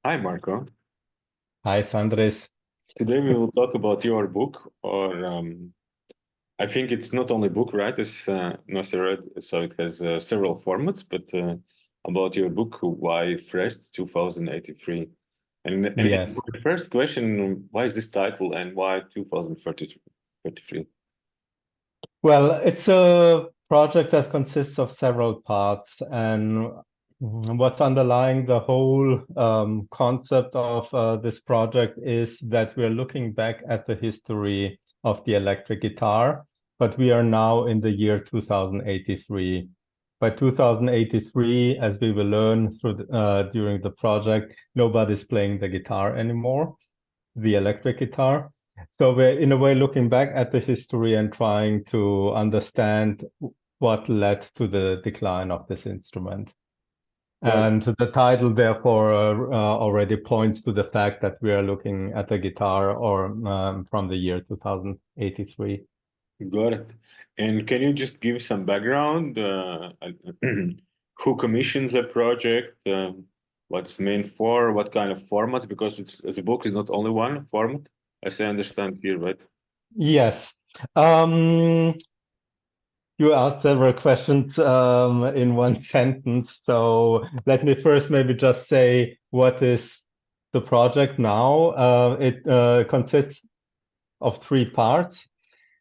Hi, Marco. Hi, Sandris. Today we will talk about your book, or I think it's not only book, right? It's Nocera, so it has several formats, but about your book, Why Fresh 2083. And Yes. my first question, why is this title and why 2033? Well, it's a project that consists of several parts, and what's underlying the whole concept of this project is that we're looking back at the history of the electric guitar, but we are now in the year 2083. By 2083, as we will learn during the project, nobody's playing the guitar anymore, the electric guitar. So we're in a way looking back at the history and trying to understand what led to the decline of this instrument. Got And the title, therefore, already points to the fact that we are looking at a guitar or from the year 2083. Got it. And can you just give some background? Who commissions the project? What's meant for? What kind of format? Because it's the book is not only one format, as I understand here, right? Yes. Um, You asked several questions in one sentence. So let me first maybe just say what is the project now. It consists of three parts.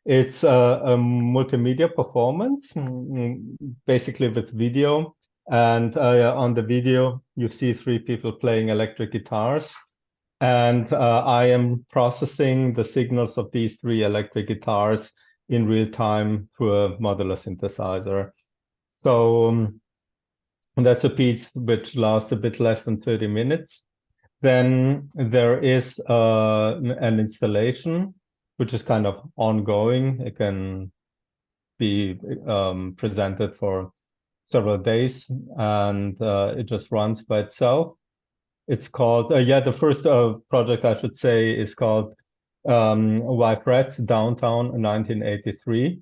It's a multimedia performance, basically with video. And on the video, you see three people playing electric guitars. And I am processing the signals of these three electric guitars in real time through a modular synthesizer. So that's a piece which lasts a bit less than 30 minutes. Then there is an installation, which is kind of ongoing. It can be presented for several days, and it just runs by itself. It's called, the first project I should say is called Why Frets Downtown 1983.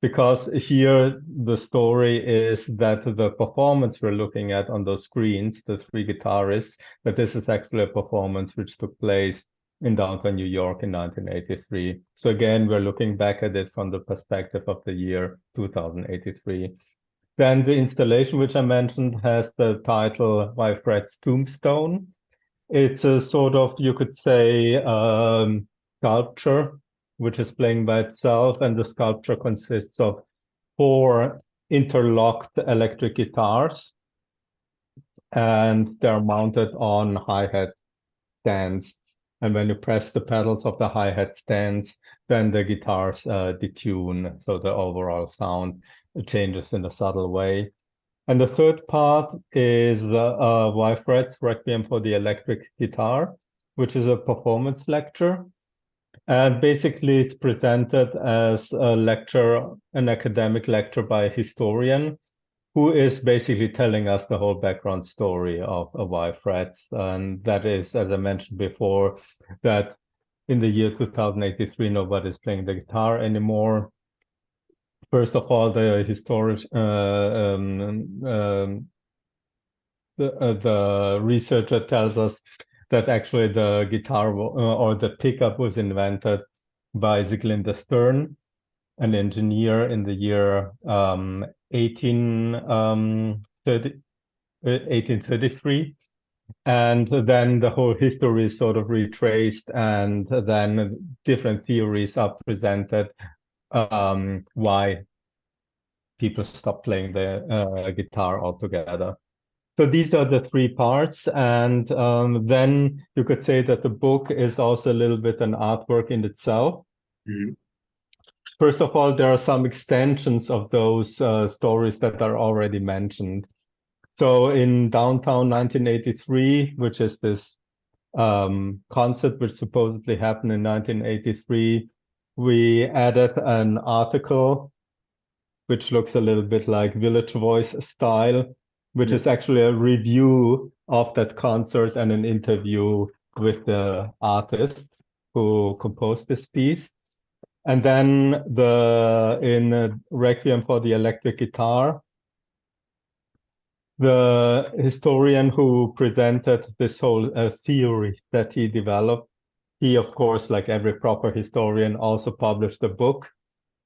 Because here the story is that the performance we're looking at on those screens, the three guitarists, that this is actually a performance which took place in downtown New York in 1983. So again, we're looking back at it from the perspective of the year 2083. Then the installation, which I mentioned, has the title Why Fred's Tombstone. It's a sort of, you could say, sculpture, which is playing by itself, and the sculpture consists of four interlocked electric guitars, and they're mounted on hi-hat stands. And when you press the pedals of the hi-hat stands, then the guitars detune, so the overall sound changes in a subtle way. And the third part is Weifred's Requiem for the Electric Guitar, which is a performance lecture. And basically, it's presented as a lecture, an academic lecture by a historian who is basically telling us the whole background story of Weifred's. And that is, as I mentioned before, that in the year 2083, nobody's playing the guitar anymore. First of all, the historic the researcher tells us that actually the guitar or the pickup was invented by Sieglinde Stern, an engineer in the year 1833. And then the whole history is sort of retraced, and then different theories are presented why people stopped playing the guitar altogether. So these are the three parts, and then you could say that the book is also a little bit an artwork in itself. Mhm. First of all, there are some extensions of those stories that are already mentioned. So in Downtown 1983, which is this concert which supposedly happened in 1983, we added an article which looks a little bit like Village Voice style, which Yeah. is actually a review of that concert and an interview with the artist who composed this piece. And then the in Requiem for the Electric Guitar, the historian who presented this whole theory that he developed, he, of course, like every proper historian, also published a book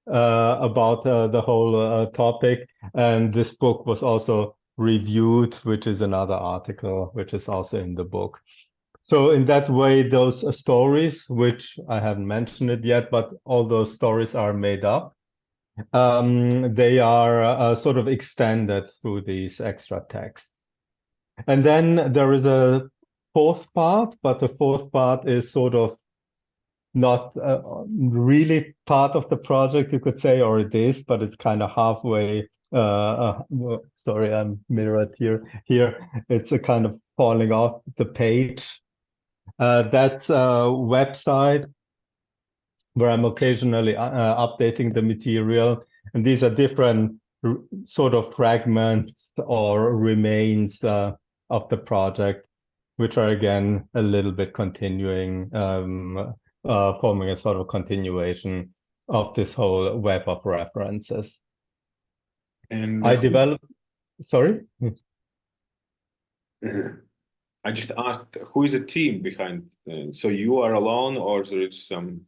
about the whole topic. And this book was also reviewed, which is another article, which is also in the book. So in that way, those stories, which I haven't mentioned it yet, but all those stories are made up. They are sort of extended through these extra texts. And then there is a fourth part, but the fourth part is sort of not really part of the project, you could say, or it is, but it's kind of halfway. Sorry, I'm mirrored here. Here, it's a kind of falling off the page. That's a website where I'm occasionally updating the material. And these are different sort of fragments or remains of the project, which are again a little bit continuing, forming a sort of continuation of this whole web of references. And I developed, sorry? I just asked, who is the team behind? So you are alone, or there is some?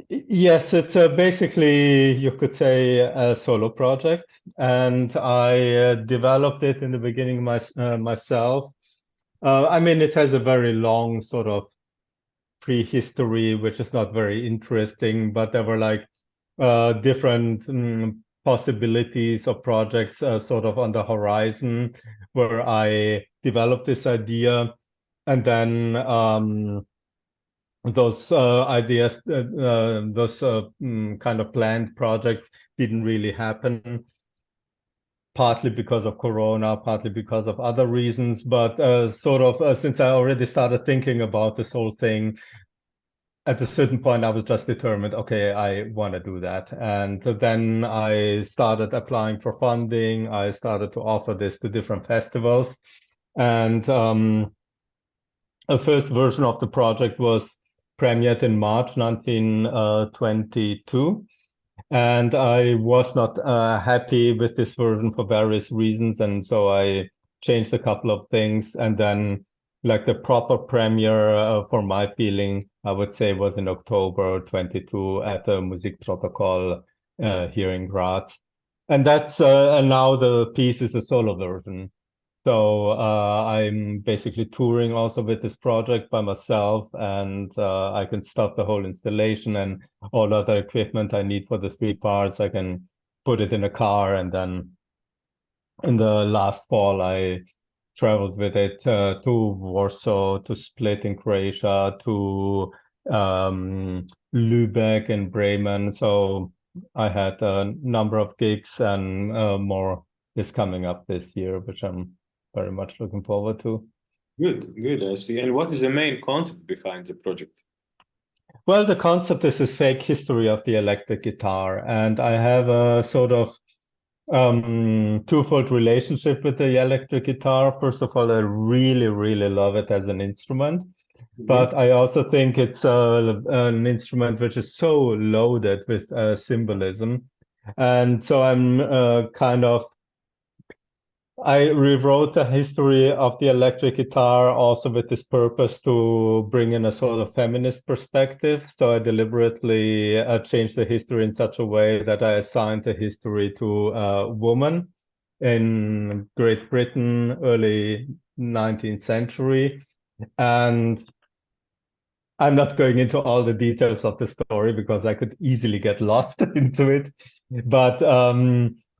Yes, it's basically, you could say, a solo project. And I developed it in the beginning myself. I mean, it has a very long sort of prehistory, which is not very interesting, but there were like different possibilities of projects sort of on the horizon where I developed this idea. And then those ideas, those kind of planned projects didn't really happen, partly because of Corona, partly because of other reasons. But sort of since I already started thinking about this whole thing, at a certain point, I was just determined, okay, I want to do that. And then I started applying for funding. I started to offer this to different festivals. And a first version of the project was premiered in March 1922. And I was not happy with this version for various reasons. And so I changed a couple of things. And then, like, the proper premiere for my feeling, I would say, was in October 22 at the Musikprotokoll here in Graz. And that's and now the piece is a solo version. So I'm basically touring also with this project by myself, and I can start the whole installation and all other equipment I need for the three parts. I can put it in a car, and then in the last fall I traveled with it to Warsaw, to Split in Croatia, to Lübeck and Bremen. So I had a number of gigs, and more is coming up this year, which I'm very much looking forward to. Good, good. I see. And what is the main concept behind the project? Well, the concept is this fake history of the electric guitar, and I have a sort of twofold relationship with the electric guitar. First of all, I really, really love it as an instrument, but I also think it's an instrument which is so loaded with symbolism. And so I'm kind of I rewrote the history of the electric guitar also with this purpose to bring in a sort of feminist perspective. So I deliberately changed the history in such a way that I assigned the history to a woman in Great Britain, early 19th century. And I'm not going into all the details of the story because I could easily get lost into it. But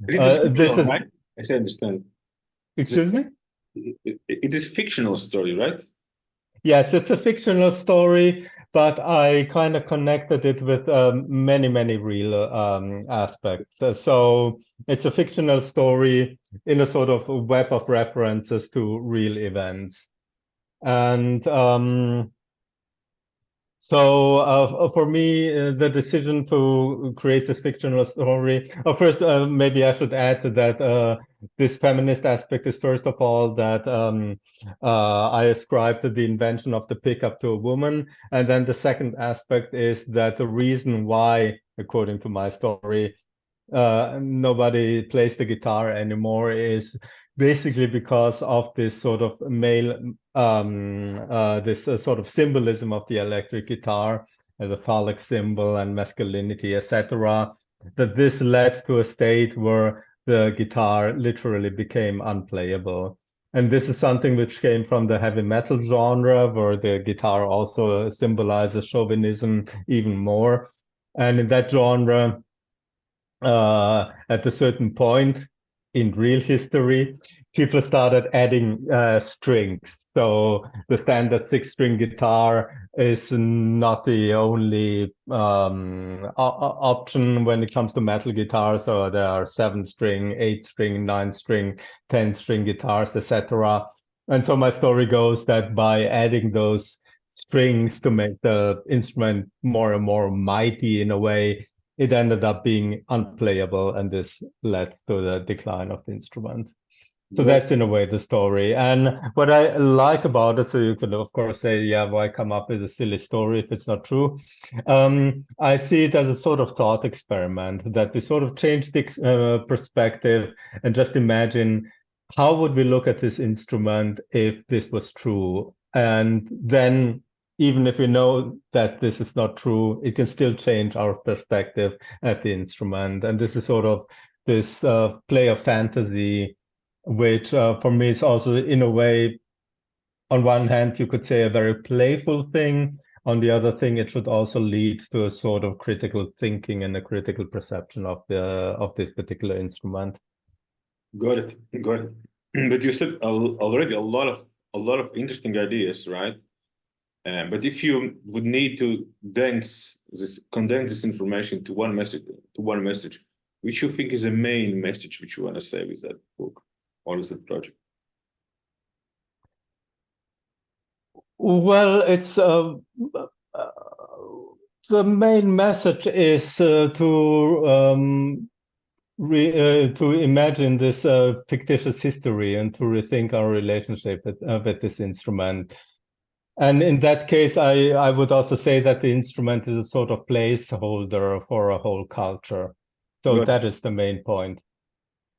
It is this fictional, is, right? I understand. excuse me? It is fictional story, right? Yes, it's a fictional story, but I kind of connected it with many, many real aspects. So it's a fictional story in a sort of web of references to real events. And so for me, the decision to create this fictional story, first, maybe I should add that this feminist aspect is first of all that I ascribe to the invention of the pickup to a woman. And then the second aspect is that the reason why, according to my story, nobody plays the guitar anymore is basically because of this sort of male, this sort of symbolism of the electric guitar, the phallic symbol and masculinity, etc. That this led to a state where the guitar literally became unplayable. And this is something which came from the heavy metal genre, where the guitar also symbolizes chauvinism even more. And in that genre, at a certain point in real history, people started adding strings. So the standard 6-string guitar is not the only option when it comes to metal guitars. So there are 7-string, 8-string, 9-string, 10-string guitars, etc. And so my story goes that by adding those strings to make the instrument more and more mighty in a way, it ended up being unplayable, and this led to the decline of the instrument. So that's in a way the story. And what I like about it, so you could of course say, yeah, why come up with a silly story if it's not true? I see it as a sort of thought experiment that we sort of change the perspective and just imagine how would we look at this instrument if this was true? And then even if we know that this is not true, it can still change our perspective at the instrument. And this is sort of this play of fantasy, which for me is also, in a way, on one hand, you could say a very playful thing. On the other thing, it should also lead to a sort of critical thinking and a critical perception of this particular instrument. Got it. Got it. But you said already a lot of interesting ideas, right? But if you would need to condense this information to one message, which you think is the main message which you want to say with that book or with that project? Well, it's the main message is to imagine this fictitious history and to rethink our relationship with this instrument. And in that case, I would also say that the instrument is a sort of placeholder for a whole culture. So that is the main point.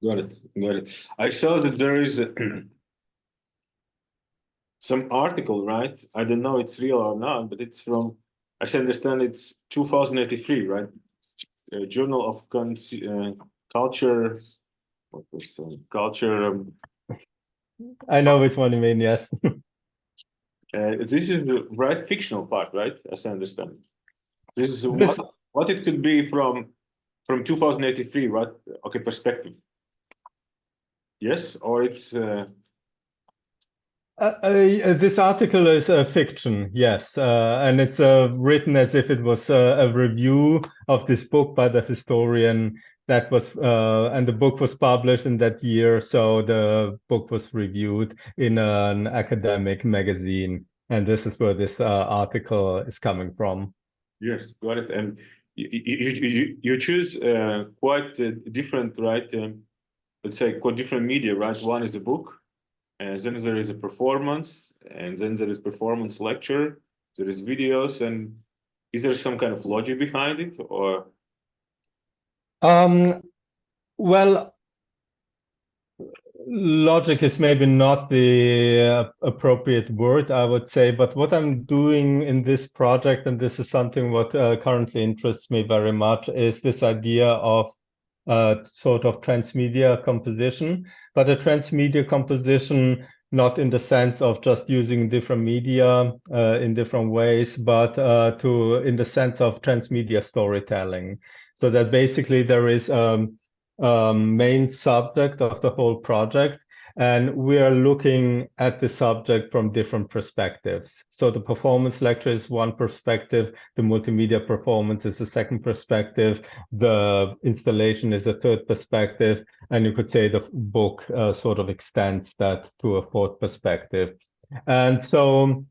Got it. Got it. I saw that there is some article, right? I don't know if it's real or not, but it's from, I understand it's 2083, right? Journal of Culture. What was it? Culture. I know which one you mean, yes. This is the right fictional part, right? As I understand. This is what it could be from 2083, right? Okay, perspective. Yes, or it's this article is fiction, yes, and it's written as if it was a review of this book by the historian that was, and the book was published in that year, so the book was reviewed in an academic magazine, and this is where this article is coming from. Yes, got it. And you choose quite different, right? Let's say quite different media, right? One is a book, and then there is a performance, and then there is performance lecture, there is videos, and is there some kind of logic behind it, or? Well, logic is maybe not the appropriate word, I would say, but what I'm doing in this project, and this is something what currently interests me very much, is this idea of sort of transmedia composition, but a transmedia composition not in the sense of just using different media in different ways, but in the sense of transmedia storytelling. So that basically there is main subject of the whole project, and we are looking at the subject from different perspectives. So the performance lecture is one perspective, the multimedia performance is a second perspective, the installation is a third perspective, and you could say the book sort of extends that to a fourth perspective. And so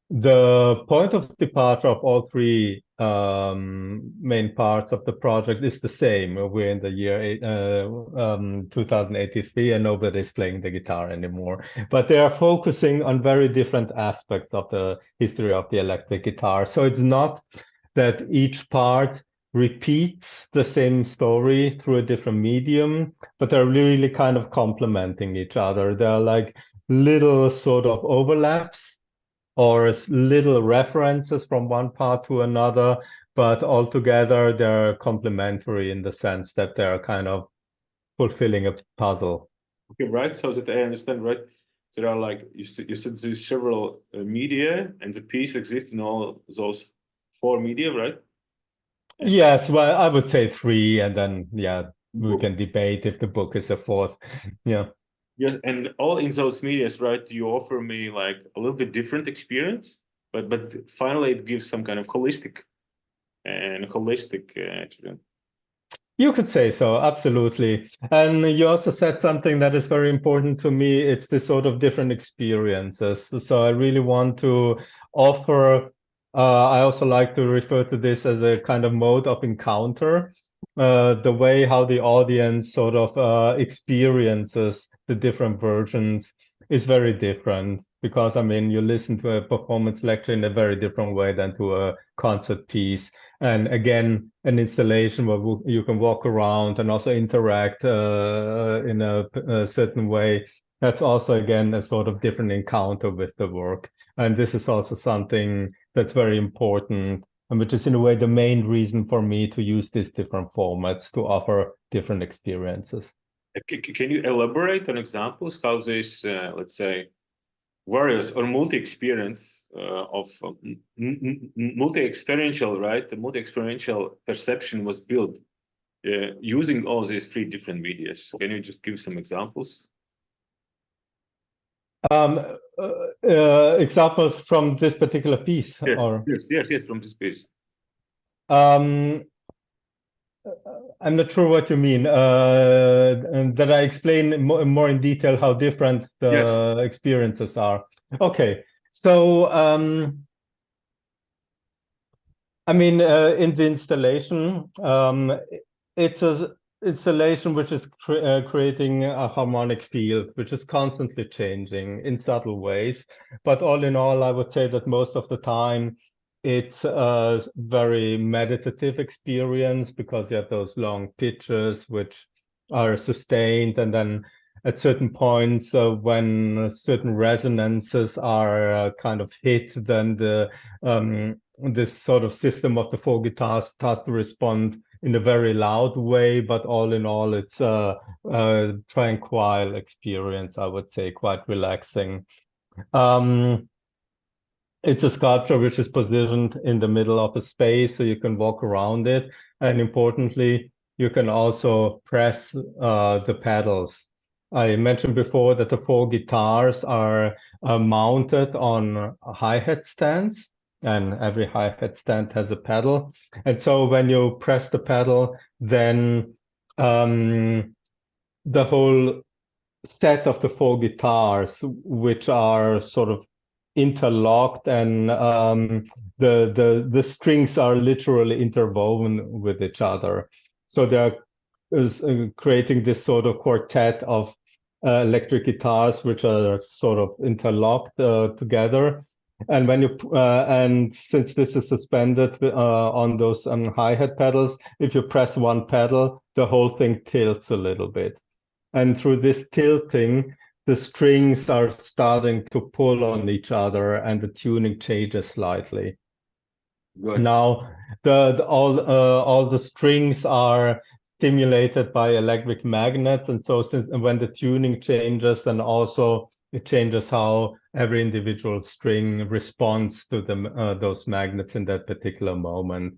the point of departure of all three main parts of the project is the same. We're in the year 2083 and nobody's playing the guitar anymore. But they are focusing on very different aspects of the history of the electric guitar. So it's not that each part repeats the same story through a different medium, but they're really kind of complementing each other. They're like little sort of overlaps or little references from one part to another, but altogether they're complementary in the sense that they're kind of fulfilling a puzzle. Okay, right. So that I understand, right? There are like you said there's several media, and the piece exists in all those four media, right? Yes, well, I would say three, and then yeah, we can debate if the book is a fourth. Yeah. Yes, and all in those medias, right? You offer me like a little bit different experience, but finally it gives some kind of holistic experience. You could say so, absolutely. And you also said something that is very important to me. It's the sort of different experiences. So I really want to offer, I also like to refer to this as a kind of mode of encounter, the way how the audience sort of experiences the different versions is very different because I mean you listen to a performance lecture in a very different way than to a concert piece. And again, an installation where you can walk around and also interact in a certain way. That's also, again, a sort of different encounter with the work. And this is also something that's very important, and which is in a way the main reason for me to use these different formats to offer different experiences. Can you elaborate on examples how this, let's say, various or multi-experience of multi-experiential, right? The multi-experiential perception was built using all these three different medias. Can you just give some examples? Examples from this particular piece, Yes, or yes, from this piece. um, I'm not sure what you mean. And that I explain more in detail how different Yes. the experiences are. Okay, so I mean, in the installation, it's a installation which is creating a harmonic field, which is constantly changing in subtle ways. But all in all, I would say that most of the time, it's a very meditative experience because you have those long pitches which are sustained, and then at certain points, when certain resonances are kind of hit, then this sort of system of the four guitars starts to respond in a very loud way, but all in all, it's a tranquil experience, I would say, quite relaxing. It's a sculpture which is positioned in the middle of a space, so you can walk around it. And importantly, you can also press the pedals. I mentioned before that the four guitars are mounted on hi-hat stands, and every hi-hat stand has a pedal. And so when you press the pedal, then the whole set of the four guitars, which are sort of interlocked, and the strings are literally interwoven with each other. So they're creating this sort of quartet of electric guitars, which are sort of interlocked together. And when you and since this is suspended on those hi-hat pedals, if you press one pedal, the whole thing tilts a little bit. And through this tilting, the strings are starting to pull on each other and the tuning changes slightly. Good. Now, all the strings are stimulated by electric magnets, and so when the tuning changes, then also it changes how every individual string responds to those magnets in that particular moment.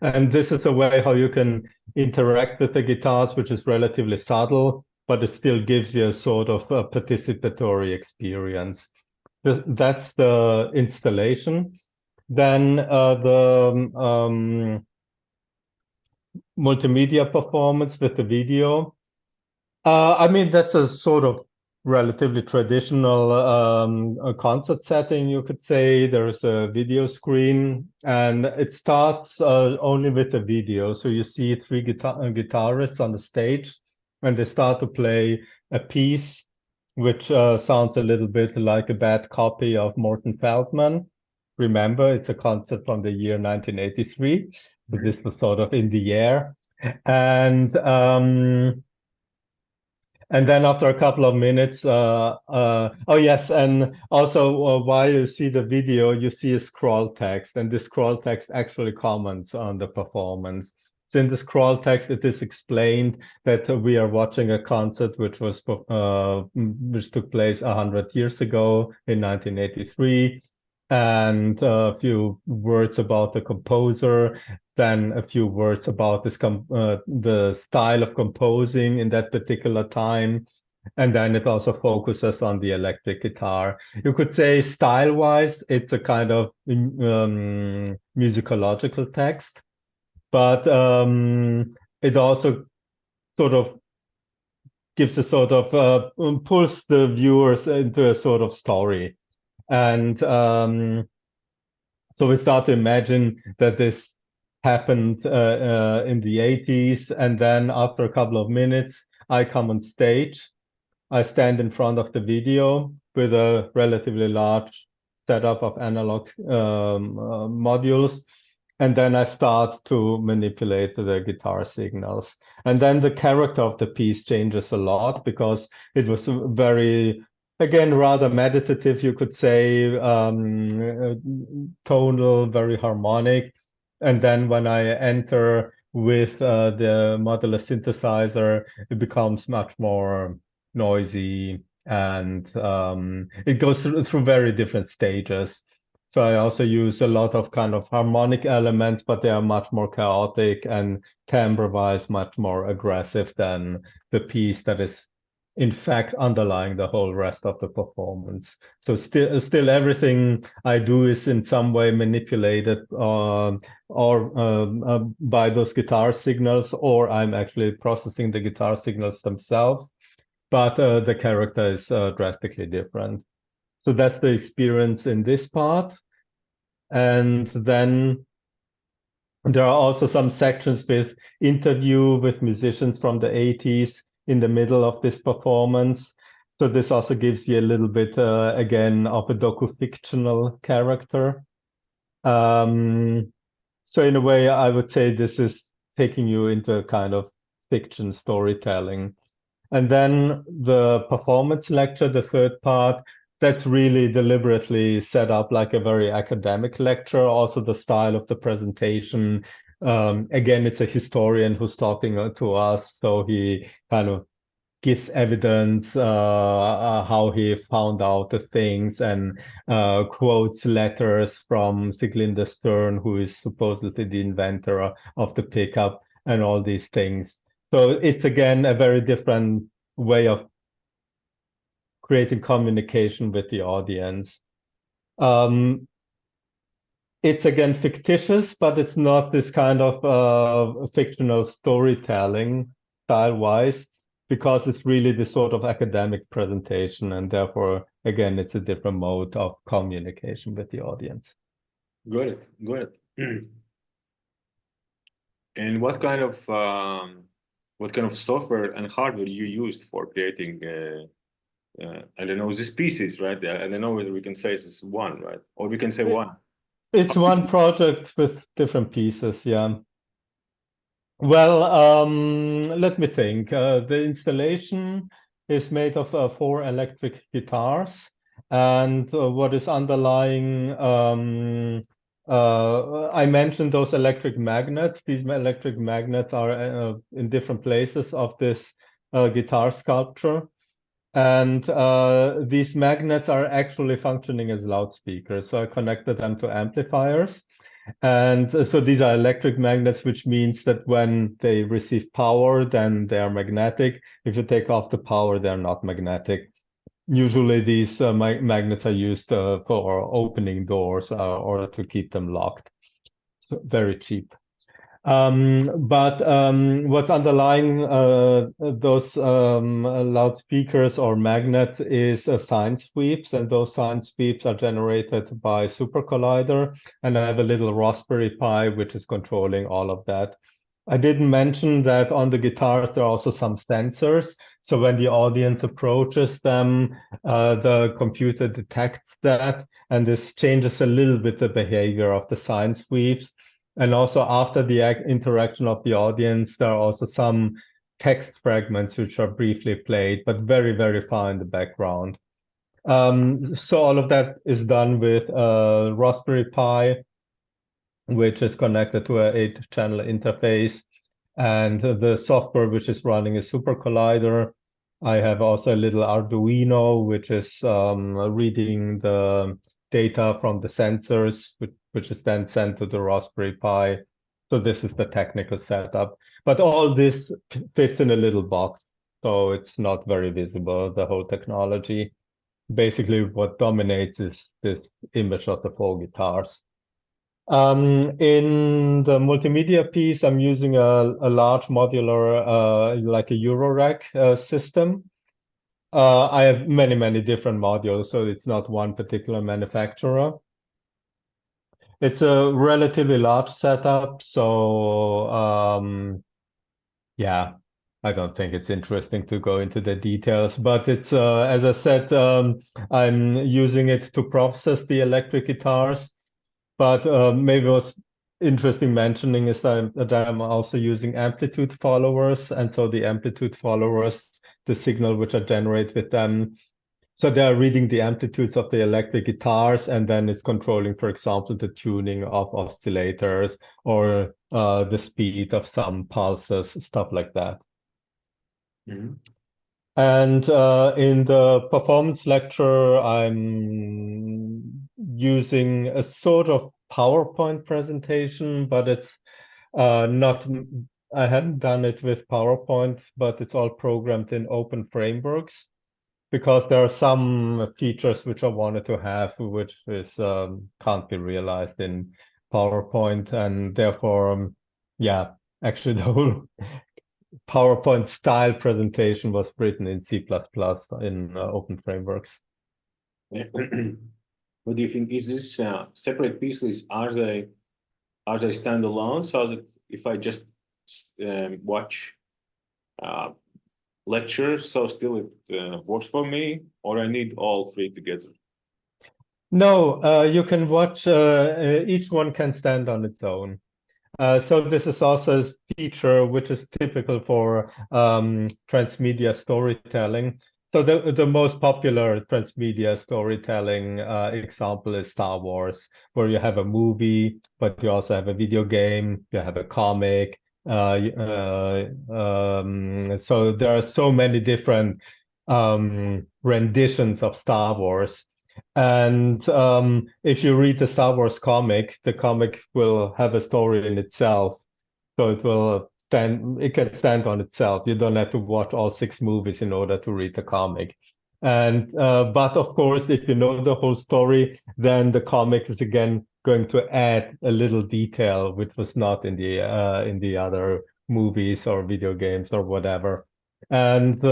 And this is a way how you can interact with the guitars, which is relatively subtle, but it still gives you a sort of a participatory experience. That's the installation. Then the multimedia performance with the video. I mean, that's a sort of relatively traditional a concert setting, you could say. There's a video screen, and it starts only with a video. So you see three guitarists on the stage, and they start to play a piece which sounds a little bit like a bad copy of Morton Feldman. remember, it's a concert from the year 1983. So this was sort of in the air. And then after a couple of minutes, oh yes, and also while you see the video, you see a scroll text, and this scroll text actually comments on the performance. So in the scroll text, it is explained that we are watching a concert which took place 100 years ago in 1983, and a few words about the composer, then a few words about the style of composing in that particular time. And then it also focuses on the electric guitar. You could say style-wise, it's a kind of musicological text, but it also sort of gives a sort of pulls the viewers into a sort of story. And so we start to imagine that this happened in the 80s, and then after a couple of minutes, I come on stage. I stand in front of the video with a relatively large setup of analog modules, and then I start to manipulate the guitar signals. And then the character of the piece changes a lot because it was very, again, rather meditative, you could say, tonal, very harmonic. And then when I enter with the modular synthesizer, it becomes much more noisy, and it goes through very different stages. So I also use a lot of kind of harmonic elements, but they are much more chaotic and timbre-wise much more aggressive than the piece that is in fact underlying the whole rest of the performance. So still everything I do is in some way manipulated by those guitar signals, or I'm actually processing the guitar signals themselves, but the character is drastically different. So that's the experience in this part. And then there are also some sections with interview with musicians from the 80s in the middle of this performance. So this also gives you a little bit, again, of a docu-fictional character. So in a way, I would say this is taking you into a kind of fiction storytelling. And then the performance lecture, the third part, that's really deliberately set up like a very academic lecture. Also, the style of the presentation. Again, it's a historian who's talking to us, so he kind of gives evidence how he found out the things, and quotes letters from Sieglinde Stern, who is supposedly the inventor of the pickup, and all these things. So it's again a very different way of creating communication with the audience. It's again fictitious, but it's not this kind of fictional storytelling style-wise, because it's really this sort of academic presentation, and therefore, again, it's a different mode of communication with the audience. Good, good. And what kind of software and hardware you used for creating I don't know, these pieces, right? I don't know whether we can say this is one, right? Or we can say one. It's one project with different pieces, yeah. Well, let me think. The installation is made of 4 electric guitars, and what is underlying, I mentioned those electric magnets. These electric magnets are in different places of this guitar sculpture. And these magnets are actually functioning as loudspeakers. So I connected them to amplifiers. And so these are electric magnets, which means that when they receive power, then they are magnetic. If you take off the power, they're not magnetic. Usually these magnets are used for opening doors or to keep them locked. So very cheap. But what's underlying those loudspeakers or magnets is sine sweeps, and those sine sweeps are generated by Super Collider. And I have a little Raspberry Pi which is controlling all of that. I didn't mention that on the guitars there are also some sensors. So when the audience approaches them, the computer detects that, and this changes a little bit the behavior of the sine sweeps. And also after the interaction of the audience, there are also some text fragments which are briefly played, but very, very far in the background. So all of that is done with a Raspberry Pi, which is connected to an 8-channel interface. And the software which is running is Super Collider. I have also a little Arduino, which is reading the data from the sensors, which is then sent to the Raspberry Pi. So this is the technical setup. But all this fits in a little box, so it's not very visible, the whole technology. Basically, what dominates is this image of the four guitars. In the multimedia piece, I'm using a large modular, like a Eurorack system. I have many, many different modules, so it's not one particular manufacturer. It's a relatively large setup, so yeah, I don't think it's interesting to go into the details, but it's, as I said, I'm using it to process the electric guitars. But maybe what's interesting mentioning is that I'm also using amplitude followers. And so the amplitude followers, the signal which I generate with them, so they are reading the amplitudes of the electric guitars, and then it's controlling, for example, the tuning of oscillators or the speed of some pulses, stuff like that. Mm-hmm. And in the performance lecture, I'm using a sort of PowerPoint presentation, but it's not, I haven't done it with PowerPoint, but it's all programmed in open frameworks because there are some features which I wanted to have, which is can't be realized in PowerPoint, and therefore, yeah, actually the whole PowerPoint style presentation was written in C++ in open frameworks. What do you think? Is this separate pieces? Are they standalone? So that if I just watch uh, lectures, so still it works for me, or I need all three together? No, you can watch, each one can stand on its own. So this is also a feature which is typical for transmedia storytelling. So the most popular transmedia storytelling example is Star Wars, where you have a movie, but you also have a video game, you have a comic. So there are so many different renditions of Star Wars. And if you read the Star Wars comic, the comic will have a story in itself. So it can stand on itself. You don't have to watch all 6 movies in order to read the comic. And but of course, if you know the whole story, then the comic is again going to add a little detail which was not in the other movies or video games or whatever. And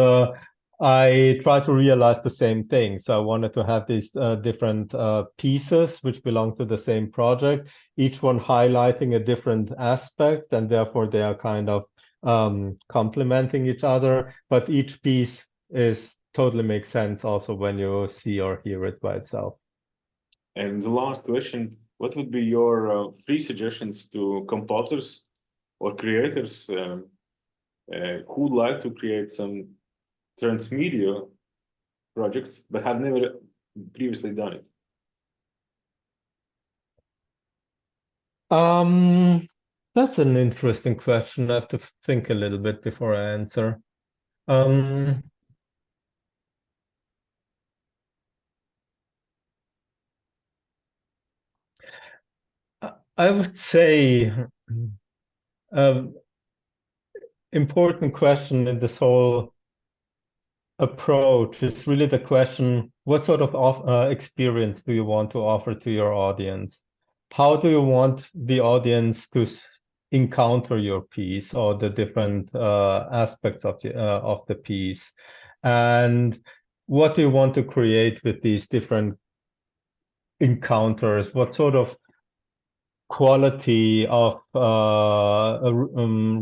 I try to realize the same thing. So I wanted to have these different pieces which belong to the same project, each one highlighting a different aspect, and therefore they are kind of complementing each other. But each piece is totally makes sense also when you see or hear it by itself. And the last question, what would be your 3 suggestions to composers or creators who would like to create some transmedia projects but have never previously done it? That's an interesting question. I have to think a little bit before I answer. Um, I would say important question in this whole approach is really the question, what sort of experience do you want to offer to your audience? How do you want the audience to encounter your piece or the different aspects of the piece? And what do you want to create with these different encounters? What sort of quality of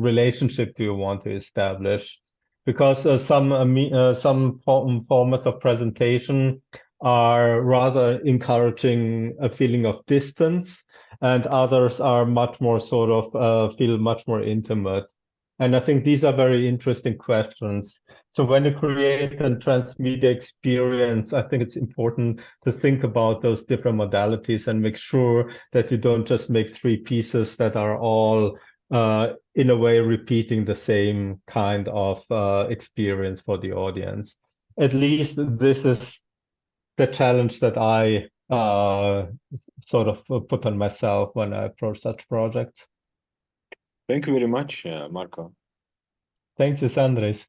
relationship do you want to establish? Because some formats of presentation are rather encouraging a feeling of distance, and others are much more sort of feel much more intimate. And I think these are very interesting questions. So when you create a transmedia experience, I think it's important to think about those different modalities and make sure that you don't just make three pieces that are all in a way repeating the same kind of experience for the audience. At least this is the challenge that I sort of put on myself when I approach such projects. Thank you very much, Marko. Thanks, Andres.